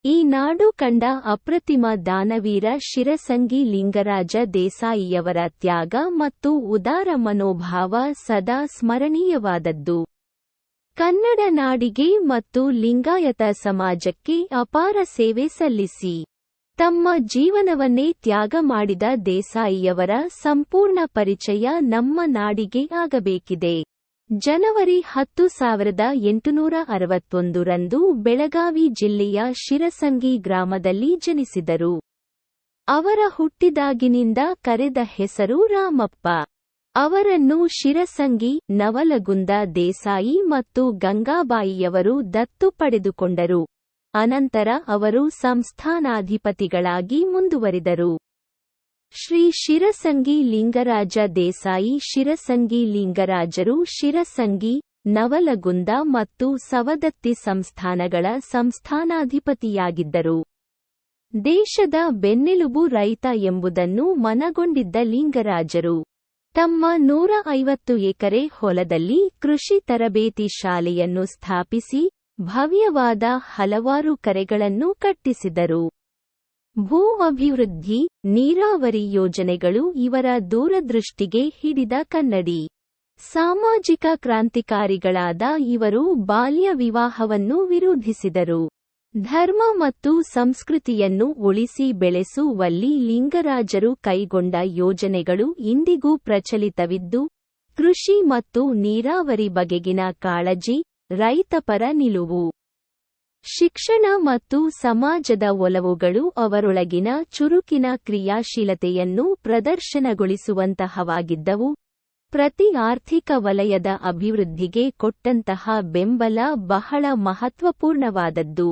ಈ ನಾಡು ಕಂಡ ಅಪ್ರತಿಮ ದಾನವೀರ ಶಿರಸಂಗಿ ಲಿಂಗರಾಜ ದೇಸಾಯಿಯವರ ತ್ಯಾಗ ಮತ್ತು ಉದಾರ ಮನೋಭಾವ ಸದಾ ಸ್ಮರಣೀಯವಾದದ್ದು. ಕನ್ನಡ ನಾಡಿಗೆ ಮತ್ತು ಲಿಂಗಾಯತ ಸಮಾಜಕ್ಕೆ ಅಪಾರ ಸೇವೆ ಸಲ್ಲಿಸಿ ತಮ್ಮ ಜೀವನವನ್ನೇ ತ್ಯಾಗ ಮಾಡಿದ ದೇಸಾಯಿಯವರ ಸಂಪೂರ್ಣ ಪರಿಚಯ ನಮ್ಮ ನಾಡಿಗೆ ಆಗಬೇಕಿದೆ. ಜನವರಿ 10, 1861 ರಂದು ಬೆಳಗಾವಿ ಜಿಲ್ಲೆಯ ಶಿರಸಂಗಿ ಗ್ರಾಮದಲ್ಲಿ ಜನಿಸಿದರು. ಅವರ ಹುಟ್ಟಿದಾಗಿನಿಂದ ಕರೆದ ಹೆಸರು ರಾಮಪ್ಪ. ಅವರನ್ನು ಶಿರಸಂಗಿ, ನವಲಗುಂದ ದೇಸಾಯಿ ಮತ್ತು ಗಂಗಾಬಾಯಿಯವರು ದತ್ತು ಪಡೆದುಕೊಂಡರು. ಅನಂತರ ಅವರು ಸಂಸ್ಥಾನಾಧಿಪತಿಗಳಾಗಿ ಮುಂದುವರಿದರು. ಶ್ರೀ ಶಿರಸಂಗಿ ಲಿಂಗರಾಜ ದೇಸಾಯಿ ಶಿರಸಂಗಿ ಲಿಂಗರಾಜರು ಶಿರಸಂಗಿ, ನವಲಗುಂದ ಮತ್ತು ಸವದತ್ತಿ ಸಂಸ್ಥಾನಗಳ ಸಂಸ್ಥಾನಾಧಿಪತಿಯಾಗಿದ್ದರು. ದೇಶದ ಬೆನ್ನೆಲುಬು ರೈತ ಎಂಬುದನ್ನು ಮನಗೊಂಡಿದ್ದ ಲಿಂಗರಾಜರು ತಮ್ಮ 150 ಎಕರೆ ಹೊಲದಲ್ಲಿ ಕೃಷಿ ತರಬೇತಿ ಶಾಲೆಯನ್ನು ಸ್ಥಾಪಿಸಿ ಭವ್ಯವಾದ ಹಲವಾರು ಕೆರೆಗಳನ್ನು ಕಟ್ಟಿಸಿದರು. ಭೂ ಅಭಿವೃದ್ಧಿ, ನೀರಾವರಿ ಯೋಜನೆಗಳು ಇವರ ದೂರದೃಷ್ಟಿಗೆ ಹಿಡಿದ ಕನ್ನಡಿ. ಸಾಮಾಜಿಕ ಕ್ರಾಂತಿಕಾರಿಗಳಾದ ಇವರು ಬಾಲ್ಯ ವಿವಾಹವನ್ನು ವಿರೋಧಿಸಿದರು. ಧರ್ಮ ಮತ್ತು ಸಂಸ್ಕೃತಿಯನ್ನು ಉಳಿಸಿ ಬೆಳೆಸುವಲ್ಲಿ ಲಿಂಗರಾಜರು ಕೈಗೊಂಡ ಯೋಜನೆಗಳು ಇಂದಿಗೂ ಪ್ರಚಲಿತವಿದ್ದು, ಕೃಷಿ ಮತ್ತು ನೀರಾವರಿ ಬಗೆಗಿನ ಕಾಳಜಿ, ರೈತಪರ ನಿಲುವು, ಶಿಕ್ಷಣ ಮತ್ತು ಸಮಾಜದ ಒಲವುಗಳು ಅವರೊಳಗಿನ ಚುರುಕಿನ ಕ್ರಿಯಾಶೀಲತೆಯನ್ನು ಪ್ರದರ್ಶನಗೊಳಿಸುವಂತಹವಾಗಿದ್ದವು. ಪ್ರತಿ ಆರ್ಥಿಕ ವಲಯದ ಅಭಿವೃದ್ಧಿಗೆ ಕೊಟ್ಟಂತಹ ಬೆಂಬಲ ಬಹಳ ಮಹತ್ವಪೂರ್ಣವಾದದ್ದು.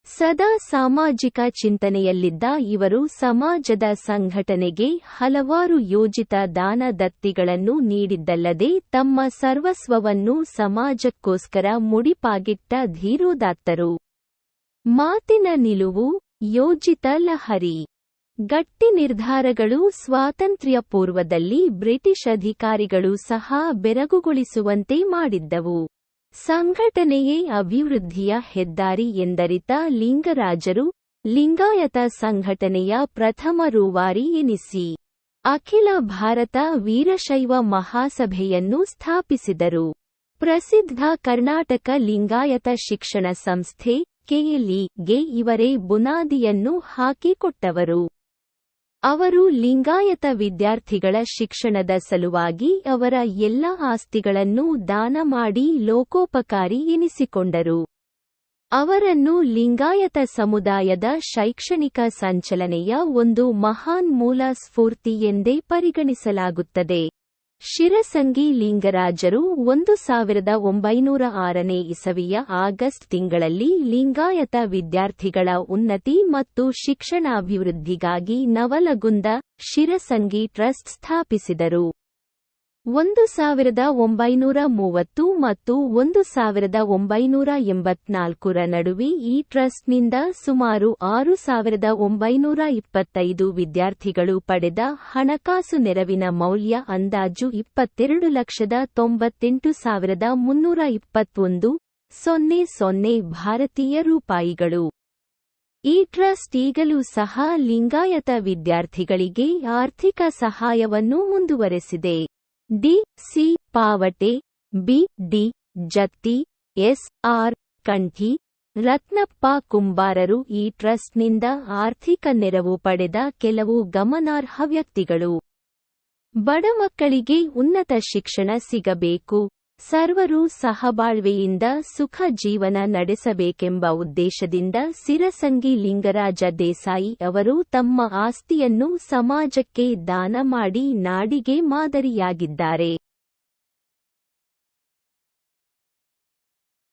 ಸದಾ ಸಾಮಾಜಿಕ ಚಿಂತನೆಯಲ್ಲಿದ್ದ ಇವರು ಸಮಾಜದ ಸಂಘಟನೆಗೆ ಹಲವಾರು ಯೋಜಿತ ದಾನ ದತ್ತಿಗಳನ್ನು ನೀಡಿದ್ದಲ್ಲದೆ ತಮ್ಮ ಸರ್ವಸ್ವವನ್ನು ಸಮಾಜಕ್ಕೋಸ್ಕರ ಮುಡಿಪಾಗಿಟ್ಟ ಧೀರೋದಾತ್ತರು. ಮಾತಿನ ನಿಲುವು, ಯೋಜಿತ ಲಹರಿ, ಗಟ್ಟಿ ನಿರ್ಧಾರಗಳು ಸ್ವಾತಂತ್ರ್ಯ ಪೂರ್ವದಲ್ಲಿ ಬ್ರಿಟಿಷ್ ಅಧಿಕಾರಿಗಳು ಸಹ ಬೆರಗುಗೊಳಿಸುವಂತೆ ಮಾಡಿದ್ದವು. ಸಂಘಟನೆಯೇ ಅಭಿವೃದ್ಧಿಯ ಹೆದ್ದಾರಿ ಎಂದರಿತ ಲಿಂಗರಾಜರು ಲಿಂಗಾಯತ ಸಂಘಟನೆಯ ಪ್ರಥಮ ರೂವಾರಿ ಎನಿಸಿ ಅಖಿಲ ಭಾರತ ವೀರಶೈವ ಮಹಾಸಭೆಯನ್ನು ಸ್ಥಾಪಿಸಿದರು. ಪ್ರಸಿದ್ಧ ಕರ್ನಾಟಕ ಲಿಂಗಾಯತ ಶಿಕ್ಷಣ ಸಂಸ್ಥೆ KLE ಗೆ ಇವರೇ ಬುನಾದಿಯನ್ನು ಹಾಕಿಕೊಟ್ಟವರು. ಅವರು ಲಿಂಗಾಯತ ವಿದ್ಯಾರ್ಥಿಗಳ ಶಿಕ್ಷಣದ ಸಲುವಾಗಿ ಅವರ ಎಲ್ಲ ಆಸ್ತಿಗಳನ್ನು ದಾನ ಮಾಡಿ ಲೋಕೋಪಕಾರಿ ಎನಿಸಿಕೊಂಡರು. ಅವರನ್ನು ಲಿಂಗಾಯತ ಸಮುದಾಯದ ಶೈಕ್ಷಣಿಕ ಸಂಚಲನೆಯ ಒಂದು ಮಹಾನ್ ಮೂಲ ಸ್ಫೂರ್ತಿ ಎಂದೇ ಪರಿಗಣಿಸಲಾಗುತ್ತದೆ. ಶಿರಸಂಗಿ ಲಿಂಗರಾಜರು 1906ನೇ ಇಸವಿಯ ಆಗಸ್ಟ್ ತಿಂಗಳಲ್ಲಿ ಲಿಂಗಾಯತ ವಿದ್ಯಾರ್ಥಿಗಳ ಉನ್ನತಿ ಮತ್ತು ಶಿಕ್ಷಣಾಭಿವೃದ್ಧಿಗಾಗಿ ನವಲಗುಂದ, ಶಿರಸಂಗಿ ಟ್ರಸ್ಟ್ ಸ್ಥಾಪಿಸಿದರು. 1930 ಮತ್ತು 1984ರ ನಡುವೆ ಈ ಟ್ರಸ್ಟ್ನಿಂದ ಸುಮಾರು 6925 ವಿದ್ಯಾರ್ಥಿಗಳು ಪಡೆದ ಹಣಕಾಸು ನೆರವಿನ ಮೌಲ್ಯ ಅಂದಾಜು 22,98,321.00 ಭಾರತೀಯ ರೂಪಾಯಿಗಳು. ಈ ಟ್ರಸ್ಟ್ ಈಗಲೂ ಸಹ ಲಿಂಗಾಯತ ವಿದ್ಯಾರ್ಥಿಗಳಿಗೆ ಆರ್ಥಿಕ ಸಹಾಯವನ್ನು ಮುಂದುವರೆಸಿದೆ. ಡಿ.ಸಿ. ಪಾವಟೆ, ಬಿ.ಡಿ. ಜತ್ತಿ, ಎಸ್.ಆರ್. ಕಂಠಿ, ರತ್ನಪ್ಪ ಕುಂಬಾರರು ಈ ಟ್ರಸ್ಟ್ನಿಂದ ಆರ್ಥಿಕ ನೆರವು ಪಡೆದ ಕೆಲವು ಗಮನಾರ್ಹ ವ್ಯಕ್ತಿಗಳು. ಬಡ ಮಕ್ಕಳಿಗೆ ಉನ್ನತ ಶಿಕ್ಷಣ ಸಿಗಬೇಕು, ಸರ್ವರೂ ಸಹಬಾಳ್ವೆಯಿಂದ ಸುಖ ಜೀವನ ನಡೆಸಬೇಕೆಂಬ ಉದ್ದೇಶದಿಂದ ಶಿರಸಂಗಿ ಲಿಂಗರಾಜ ದೇಸಾಯಿ ಅವರು ತಮ್ಮ ಆಸ್ತಿಯನ್ನು ಸಮಾಜಕ್ಕೆ ದಾನ ಮಾಡಿ ನಾಡಿಗೆ ಮಾದರಿಯಾಗಿದ್ದಾರೆ.